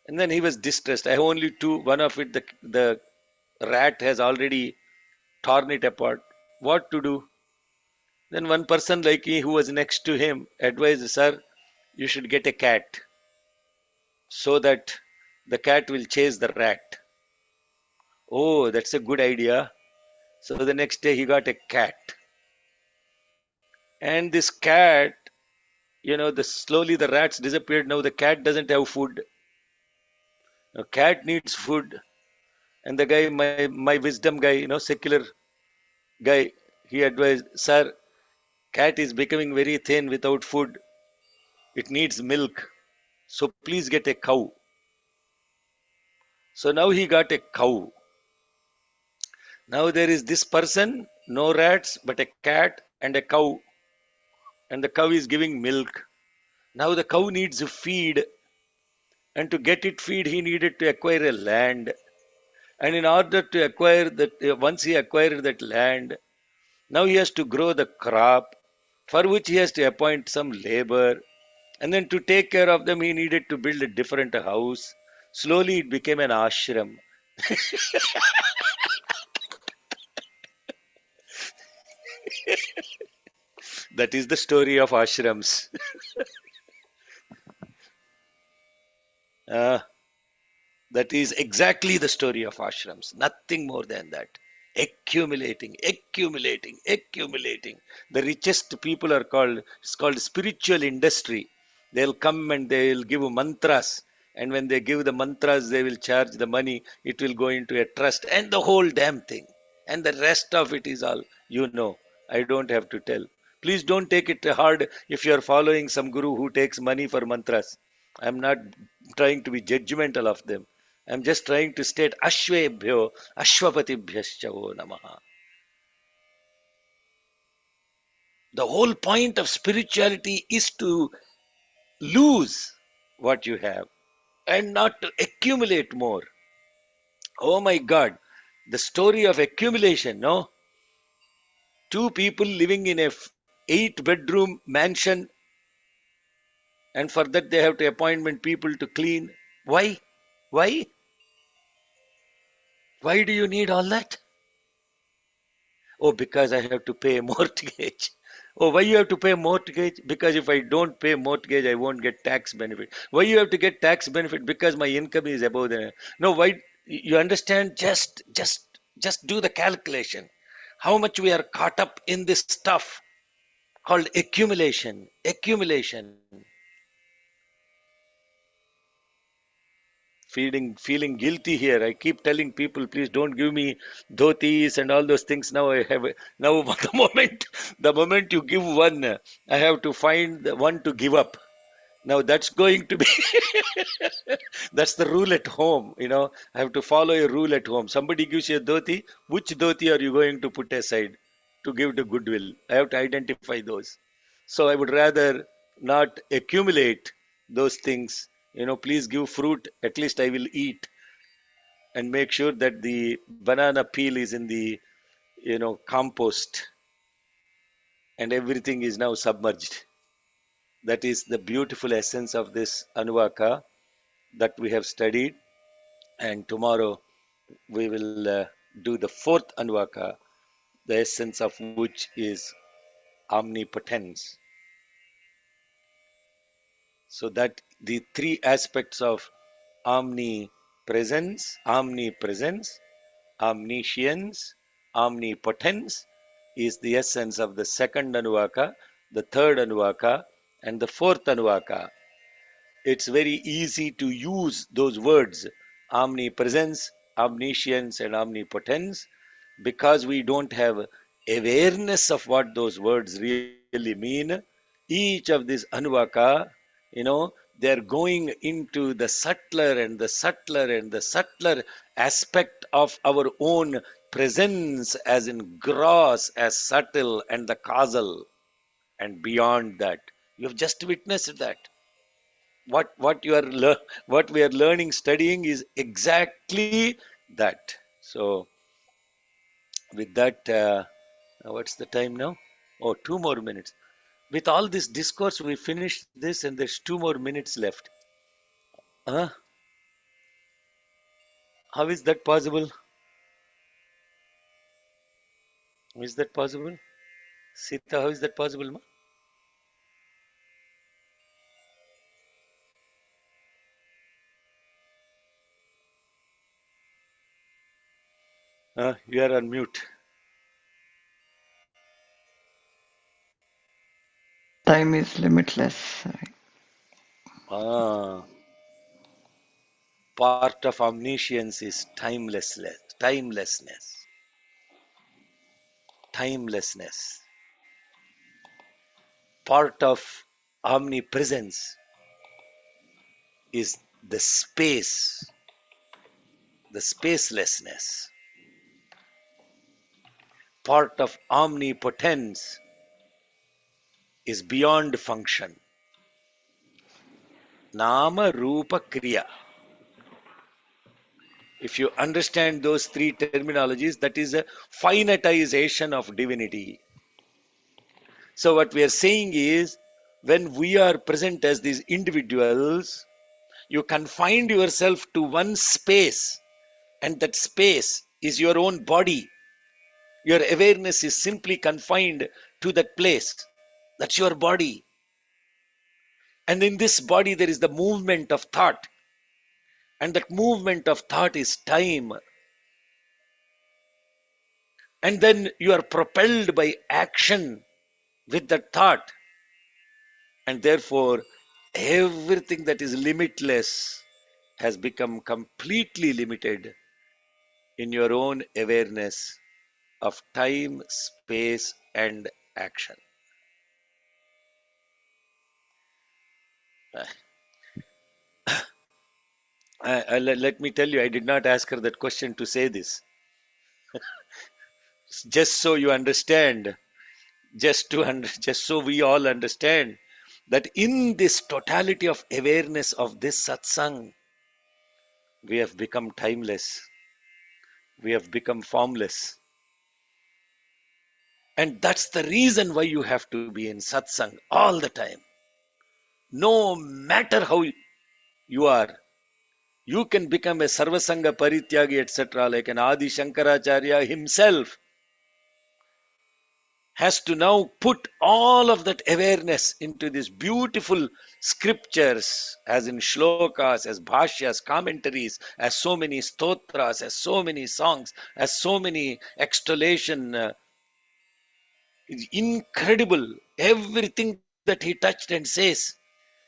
And then he was distressed. I have only two. One of it, the rat has already torn it apart. What to do? Then one person like me who was next to him advised, Sir, you should get a cat so that the cat will chase the rat. Oh, that's a good idea. So the next day he got a cat. And this cat, slowly the rats disappeared. Now the cat doesn't have food. Now cat needs food. And the guy, my wisdom guy, secular guy, he advised, Sir, cat is becoming very thin without food. It needs milk. So please get a cow. So now he got a cow. Now there is this person, no rats, but a cat and a cow. And the cow is giving milk. Now the cow needs feed. And to get it feed, he needed to acquire a land. And in order to acquire that, once he acquired that land, now he has to grow the crop, for which he has to appoint some labor. And then to take care of them, he needed to build a different house. Slowly it became an ashram. That is the story of ashrams. uh, that is exactly the story of ashrams. Nothing more than that. Accumulating, accumulating, accumulating. The richest people are called, it's called spiritual industry. They'll come and they'll give mantras. And when they give the mantras, they will charge the money. It will go into a trust and the whole damn thing. And the rest of it is all, I don't have to tell. Please don't take it hard if you are following some guru who takes money for mantras. I'm not trying to be judgmental of them. I'm just trying to state Ashwebhyo Ashwapatibhyascha Namaha. The whole point of spirituality is to lose what you have and not to accumulate more. Oh my God, the story of accumulation, no? Two people living in a 8-bedroom mansion, and for that they have to appointment people to clean. Why? Why? Why do you need all that? Oh, because I have to pay a mortgage. Oh, why you have to pay mortgage? Because if I don't pay mortgage, I won't get tax benefit. Why you have to get tax benefit? Because my income is above the. No, why? You understand? Just do the calculation. How much we are caught up in this stuff called accumulation. Accumulation. Feeling guilty here. I keep telling people, please don't give me dhotis and all those things. Now I have now the moment you give one, I have to find the one to give up. Now that's going to be that's the rule at home. I have to follow a rule at home. Somebody gives you a dhoti, which dhoti are you going to put aside to give to goodwill? I have to identify those. So I would rather not accumulate those things. Please give fruit, at least I will eat, and make sure that the banana peel is in the compost, and everything is now submerged. That is the beautiful essence of this Anuvaka that we have studied. And tomorrow we will do the fourth Anuvaka, the essence of which is omnipotence. So that the three aspects of omnipresence, omniscience, omnipotence is the essence of the second Anuvaka, the third Anuvaka, and the fourth Anuvaka. It's very easy to use those words, omnipresence, omniscience, and omnipotence, because we don't have awareness of what those words really mean. Each of these Anuvaka, they're going into the subtler and the subtler and the subtler aspect of our own presence, as in gross, as subtle, and the causal, and beyond that. You have just witnessed that. What we are learning, studying is exactly that. So with that, what's the time now? Oh, 2 more minutes. With all this discourse, we finished this, and there's 2 more minutes left. Huh? How is that possible? Is that possible? Sita, how is that possible, ma? You are on mute. Time is limitless. Ah, part of omniscience is timelessness. Part of omnipresence is the spacelessness. Part of omnipotence is beyond function. Nama, Rupa, Kriya. If you understand those three terminologies, that is a finitization of divinity. So what we are saying is, when we are present as these individuals, you confine yourself to one space, and that space is your own body. Your awareness is simply confined to that place. That's your body. And in this body, there is the movement of thought. And that movement of thought is time. And then you are propelled by action with that thought. And therefore, everything that is limitless has become completely limited in your own awareness of time, space, and action. Let me tell you, I did not ask her that question to say this. Just so you understand, just so we all understand that in this totality of awareness of this satsang, we have become timeless. We have become formless. And that's the reason why you have to be in satsang all the time. No matter how you are, you can become a Sarvasanga Parityagi, etc. Like an Adi Shankaracharya himself has to now put all of that awareness into these beautiful scriptures, as in shlokas, as bhashyas, commentaries, as so many stotras, as so many songs, as so many extolation. It's incredible. Everything that he touched and says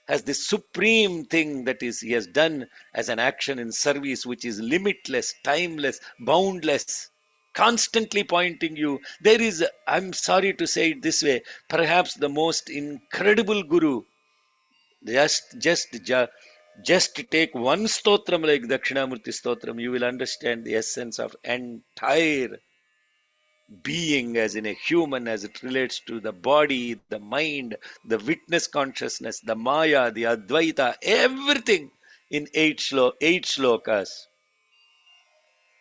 has this supreme thing that is he has done as an action in service, which is limitless, timeless, boundless, constantly pointing you. There is, I'm sorry to say it this way, perhaps the most incredible guru. Just take one stotram like Dakshinamurti stotram, you will understand the essence of entire being, as in a human, as it relates to the body, the mind, the witness consciousness, the Maya, the Advaita, everything in eight shlokas.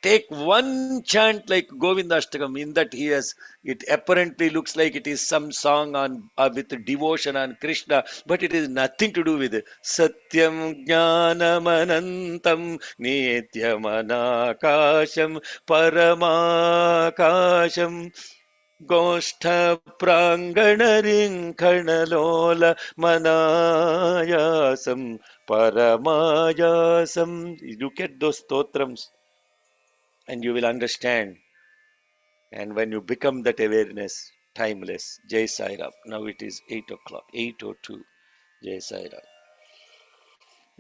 Take one chant like Govindashtakam, in that he has, it apparently looks like it is some song on with devotion on Krishna, but it is nothing to do with it. Satyam Jnanamanantam Nityamanakasham Paramakasham Goshtha Pranganarinkanalola Manayasam Paramayasam. Look at those stotrams and you will understand. And when you become that awareness, timeless. Jai Sai Ram. Now it is 8 o'clock, 8:02. Jai Sai Ram.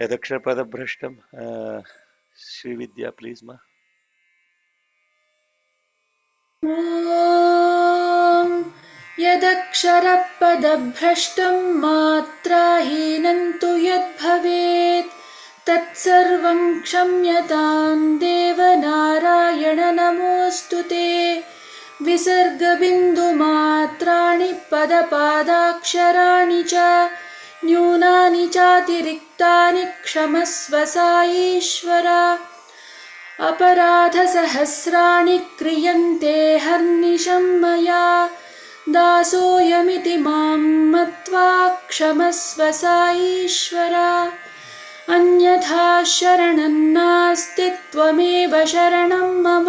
Yadakshara Brashtam. Sri Vidya, please, ma. ॐ यदक्षरपदभ्रष्टं मात्राहीनं तु यद्भवेत् तत्सर्वं क्षम्यतां देवनारायण नमोऽस्तु ते विसर्गबिन्दुमात्राणि पदपादाक्षराणि च न्यूनानि चातिरिक्तानि क्षमस्व साईश्वर अपराधसहस्राणि क्रियन्ते हर्निशं मया दासोऽयमिति मां मत्वा क्षमस्व साईश्वर अन्यथा शरणं नास्ति त्वमेव शरणं मम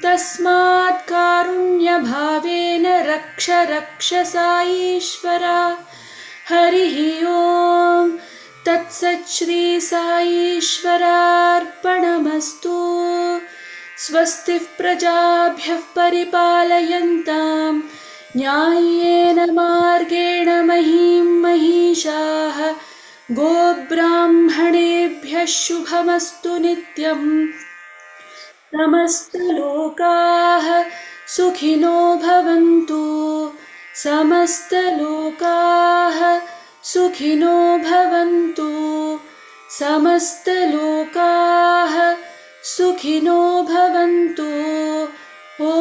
तस्मात् कारुण्यभावेन रक्ष रक्ष साईश्वर हरिः ओम् तत्सत् श्री साईश्वरार्पणमस्तु स्वस्तिः प्रजाभ्यः परिपालयन्तां न्याय्येन मार्गेण महीं महिषाः गोब्राह्मणेभ्यः शुभमस्तु नित्यम् समस्तलोकाः सुखिनो भवन्तु समस्तलोकाः सुखिनो भवन्तु समस्तलोकाः सुखिनो भवन्तु ॐ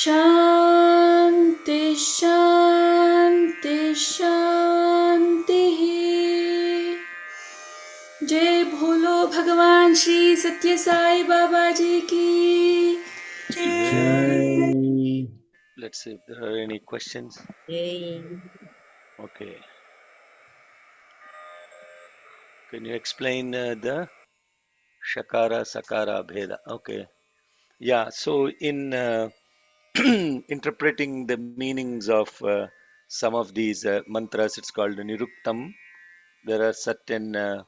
शान्ति शान्ति शान्तिः जय भोलो भगवान श्री सत्य साई बाबा जी की Jai. Let's see if there are any questions. Okay. Can you explain the Shakara Sakara Bheda? Okay. Yeah. So in interpreting the meanings of some of these mantras, it's called Niruktam. There are certain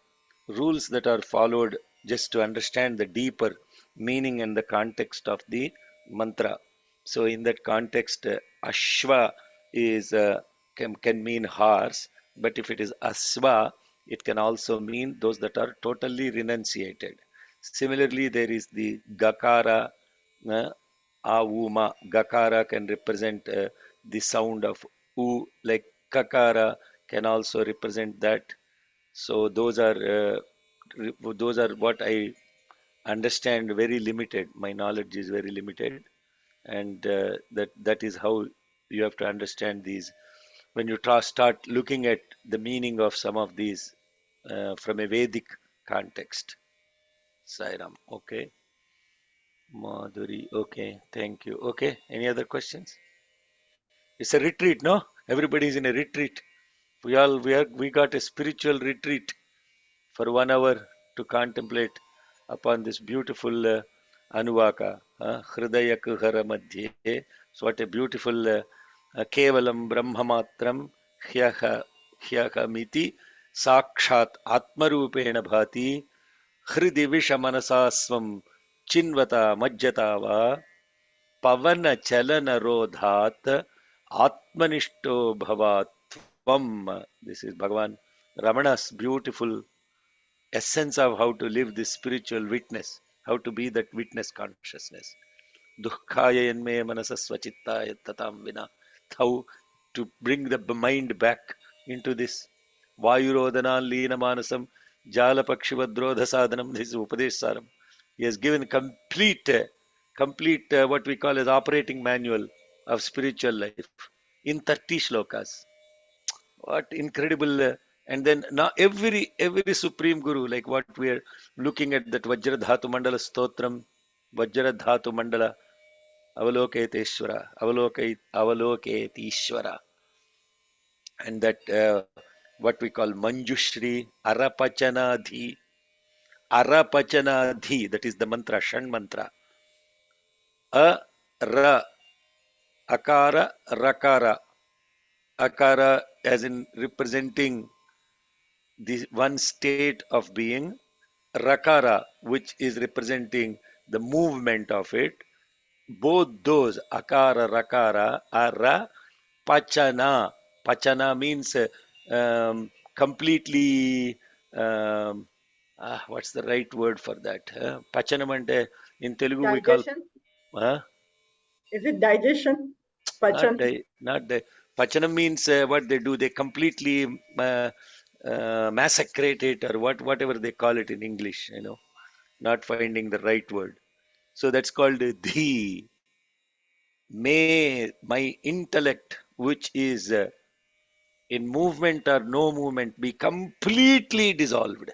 rules that are followed just to understand the deeper meaning and the context of the mantra. So in that context, Ashwa is can mean horse, but if it is Aswa, it can also mean those that are totally renunciated. Similarly, there is the Gakara, uh, Auma. Gakara can represent the sound of U, like Kakara can also represent that. So those are what I understand, very limited. My knowledge is very limited, and that is how you have to understand these. When you start looking at the meaning of some of these from a Vedic context. Sairam. Okay. Madhuri. Okay, thank you. Okay, any other questions? It's a retreat, no? Everybody's in a retreat. We got a spiritual retreat for 1 hour to contemplate upon this beautiful Anuvaka, Hridaya Kuhara Madhye. So what a beautiful Kevalam Brahmamatram Hyaha Miti Sakshat Atmarupena Bhati Hridi Vishamanasasvam Chinvata Majjatava Pavana Chalana Rodhat Atmanishto Bhavatvam. This is Bhagavan Ramana's beautiful essence of how to live this spiritual witness, how to be that witness consciousness. Dukhaya yanme manasasvachittaya tatam vina. How to bring the mind back into this. Vayurodhana lina manasam jala pakshivadrodha sadhanam. This is Upadesh Saram. He has given complete what we call as operating manual of spiritual life in 30 shlokas. What incredible! And then now every supreme guru, like what we are looking at that Vajra Dhatu Mandala Stotram, Vajra Dhatu Mandala Avaloketishvara, and that what we call Manjushri Arapachanadhi, that is the mantra, Shan mantra. A Ra Akara Rakara, Akara as in representing the one state of being, Rakara, which is representing the movement of it. Both those, Akara, Rakara, are Pachana. Pachana means completely, what's the right word for that? Pachanam ante, in Telugu we call, Digestion? uh, Is it digestion? not, Pachan? not the, Pachanam means what they do, they completely massacrate it or whatever they call it in English, not finding the right word. So that's called the. May my intellect, which is in movement or no movement, be completely dissolved.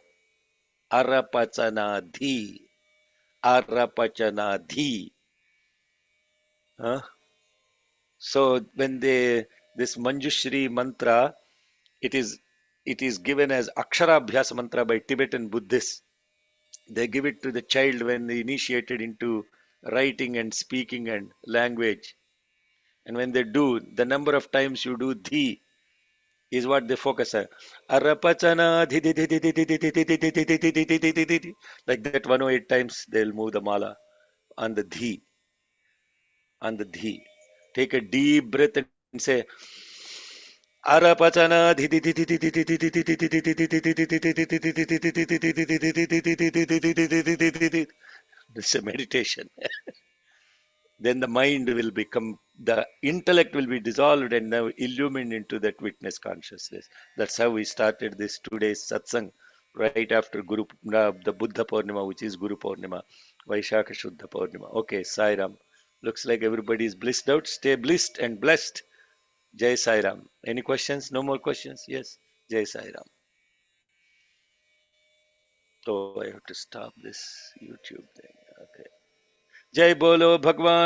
Arapachanadhi. Arapachanadhi. Huh? So when this Manjushri mantra, it is given as Aksharabhyas mantra by Tibetan Buddhists. They give it to the child when they initiated into writing and speaking and language. And when they do, the number of times you do dhi is what they focus on. Arapachana like that 108 times they'll move the mala on the dhi. On the dhi. Take a deep breath and say Arapachana this is a meditation. Then the mind will become, the intellect will be dissolved and now illumined into that witness consciousness. That's how we started this today's satsang right after the Buddha Purnima, which is Guru Purnima, Vaishakha Shuddha Purnima. Okay, Sai Ram. Looks like everybody is blissed out. Stay blissed and blessed. Jai Sai Ram. Any questions? No more questions? Yes. Jai Sai Ram. So I have to stop this YouTube thing. Okay. Jai Bolo Bhagwan.